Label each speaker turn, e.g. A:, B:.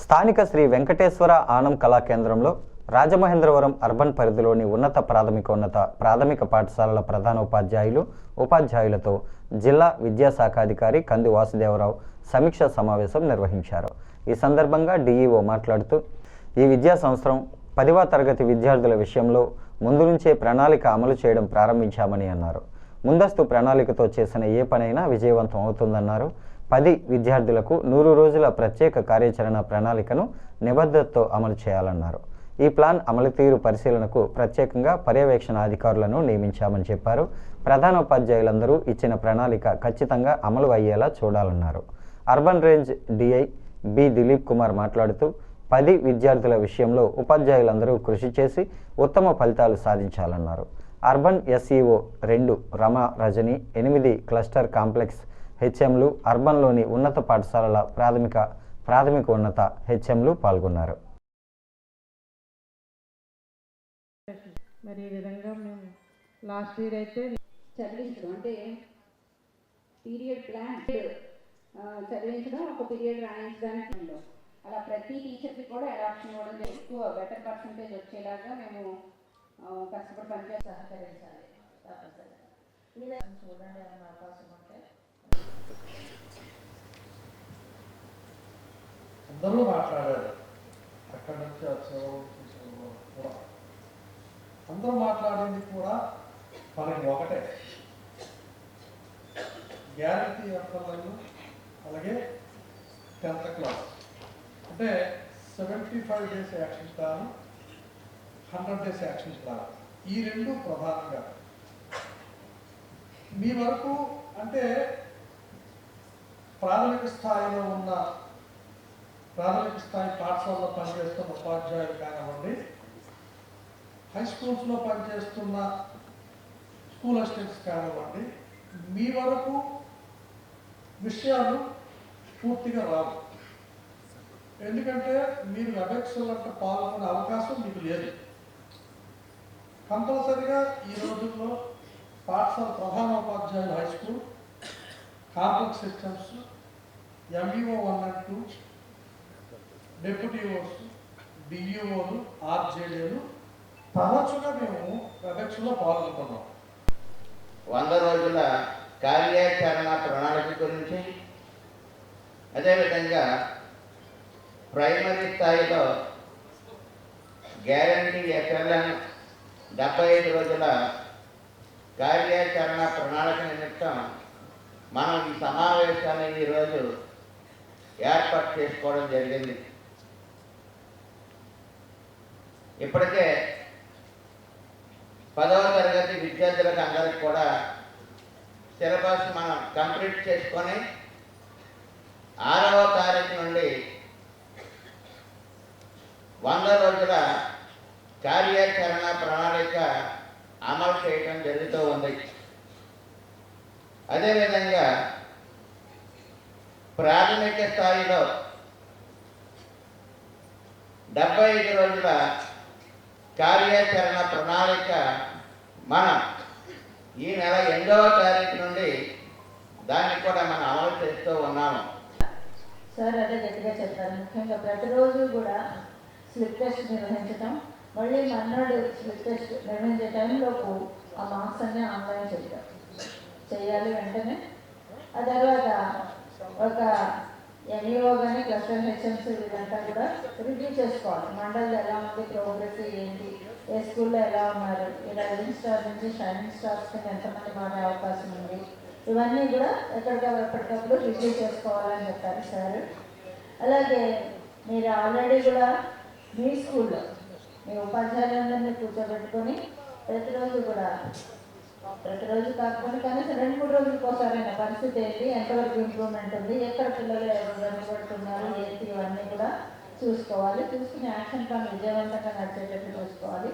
A: స్థానిక శ్రీ వెంకటేశ్వర ఆనం కళా కేంద్రంలో రాజమహేంద్రవరం అర్బన్ పరిధిలోని ఉన్నత ప్రాథమిక పాఠశాలల ప్రధానోపాధ్యాయులు ఉపాధ్యాయులతో జిల్లా విద్యాశాఖాధికారి కంది వాసుదేవరావు సమీక్షా సమావేశం నిర్వహించారు. ఈ సందర్భంగా డీఈఓ మాట్లాడుతూ ఈ విద్యా సంవత్సరం 10వ తరగతి విద్యార్థుల విషయంలో ముందు నుంచే ప్రణాళిక అమలు చేయడం ప్రారంభించామని అన్నారు. ముందస్తు ప్రణాళికతో చేసిన ఏ పనైనా విజయవంతం అవుతుందన్నారు. 10 విద్యార్థులకు 100 రోజుల ప్రత్యేక కార్యాచరణ ప్రణాళికను నిబద్ధతతో అమలు చేయాలన్నారు. ఈ ప్లాన్ అమలు తీరు పరిశీలనకు ప్రత్యేకంగా పర్యవేక్షణ అధికారులను నియమించామని చెప్పారు. ప్రధానోపాధ్యాయులందరూ ఇచ్చిన ప్రణాళిక ఖచ్చితంగా అమలు అయ్యేలా చూడాలన్నారు. Urban range DI B Dilip Kumar మాట్లాడుతూ 10 విద్యార్థుల విషయంలో ఉపాధ్యాయులందరూ కృషి చేసి ఉత్తమ ఫలితాలు సాధించాలన్నారు. Urban SEO 2 Rama Rajani 8 cluster complex హెచ్ఎంలు అర్బన్లోని ఉన్నత పాఠశాలల ప్రాథమిక ఉన్నత హెచ్ఎంలు పాల్గొన్నారు.
B: మరి ఈ విధంగా మేము లాస్ట్ ఇయర్ అయితే
C: చదివించడం అంటే పీరియడ్ ప్లాన్ చదివించడం, ఒక పీరియడ్ రాయించడానికి అలా ప్రతి టీచర్కి కూడా అడాప్షన్ ఇవ్వడం, ఎక్కువ బెటర్ పర్సంటేజ్ వచ్చేలాగా మేము కష్టపడి పనిచేసి సహకరించాలి.
B: చూడండి అన్న అవకాశం ఉంటే
D: అందరూ మాట్లాడారు. అక్కడి నుంచి కూడా అందరూ మాట్లాడింది కూడా మనకి ఒకటే, గ్యారంటీ ఎఫ్ఎల్ఐలు అలాగే 10th క్లాస్ అంటే 75 days action plan, 100 days action plan, ఈ రెండు ప్రధానంగా మీ వరకు అంటే ప్రాథమిక స్థాయిలో ఉన్న ప్రాథమిక స్థాయి పాఠశాలలో పనిచేస్తున్న ఉపాధ్యాయులు కానివ్వండి, హై స్కూల్స్లో పనిచేస్తున్న స్కూల్ అసిస్టెంట్స్ కానివ్వండి, మీ వరకు విషయాలు పూర్తిగా రావు. ఎందుకంటే మీరు వెబెక్స్లో పాల్గొనే అవకాశం మీకు లేదు. కంపల్సరిగా ఈ రోజుల్లో పాఠశాల ప్రధానోపాధ్యాయులు high school, complex systems, MEO 1 and 2, డెప్యూటీఓస్, డిఈఓలు, ఆర్జేడీలు తరచుగా మేము వెబెక్స్లో పాల్గొంటున్నాం.
E: 100 రోజుల కార్యాచరణ ప్రణాళిక గురించి, అదేవిధంగా ప్రైమరీ స్థాయిలో గ్యారంటీ ఎఫ్ఎల్ఎన్ 75 రోజుల కార్యాచరణ ప్రణాళిక నిమిత్తం మనం ఈ సమావేశాన్ని ఈరోజు ఏర్పాటు చేసుకోవడం జరిగింది. ఇప్పటికే 10వ తరగతి విద్యార్థులకు అందరికి కూడా సిలబస్ మనం కంప్లీట్ చేసుకొని 6వ తారీఖు నుండి 100 రోజుల కార్యాచరణ ప్రణాళిక అమలు చేయడం జరుగుతూ ఉంది. అదేవిధంగా ప్రాథమిక స్థాయిలో 75 రోజుల కార్యాచరణ ప్రణాళిక మనం ఈ నెల 8వ తారీఖు నుండి దాన్ని కూడా మనం అమలు చేస్తూ ఉన్నాము.
B: సార్ అదే గట్టిగా చెప్పారు. ముఖ్యంగా ప్రతిరోజు కూడా స్లిప్ టెస్ట్ నిర్వహించడం, మళ్ళీ మర్నాడు స్లిప్ టెస్ట్ నిర్వహించే టైంలోపు ఆ మార్క్స్ అన్నీ ఆన్లైన్ చేయాలి వెంటనే. ఆ తర్వాత ఒక ఎంఈఓ కానీ క్లస్టర్ హెచ్ఎంస్ ఇదంతా కూడా రివ్యూ చేసుకోవాలి. మండలిలో ఎలా ఉంది ప్రోగ్రెస్, ఏంటి, ఏ స్కూల్లో ఎలా ఉన్నారు, ఈ రైజింగ్ స్టార్ నుంచి షైనింగ్ స్టార్స్ కింద ఎంతమంది మారే అవకాశం ఉంది, ఇవన్నీ కూడా ఎప్పటికప్పుడు రివ్యూ చేసుకోవాలని చెప్పారు సార్. అలాగే మీరు ఆల్రెడీ కూడా మీ స్కూల్లో మీ ఉపాధ్యాయులందరినీ కూర్చోబెట్టుకొని ప్రతిరోజు కాకపోతే కనీసం 2-3 రోజులకు ఒకసారైనా పరిస్థితి ఏంటి, ఎంతవరకు ఇంప్రూవ్మెంట్ ఉంది, ఎక్కడ పిల్లలు ఎవరు వెనుకబడుతున్నారు ఏంటి, ఇవన్నీ కూడా చూసుకోవాలి. చూసుకుని యాక్షన్ ప్లాన్ విజయవంతంగా నడిచేటట్టు చూసుకోవాలి.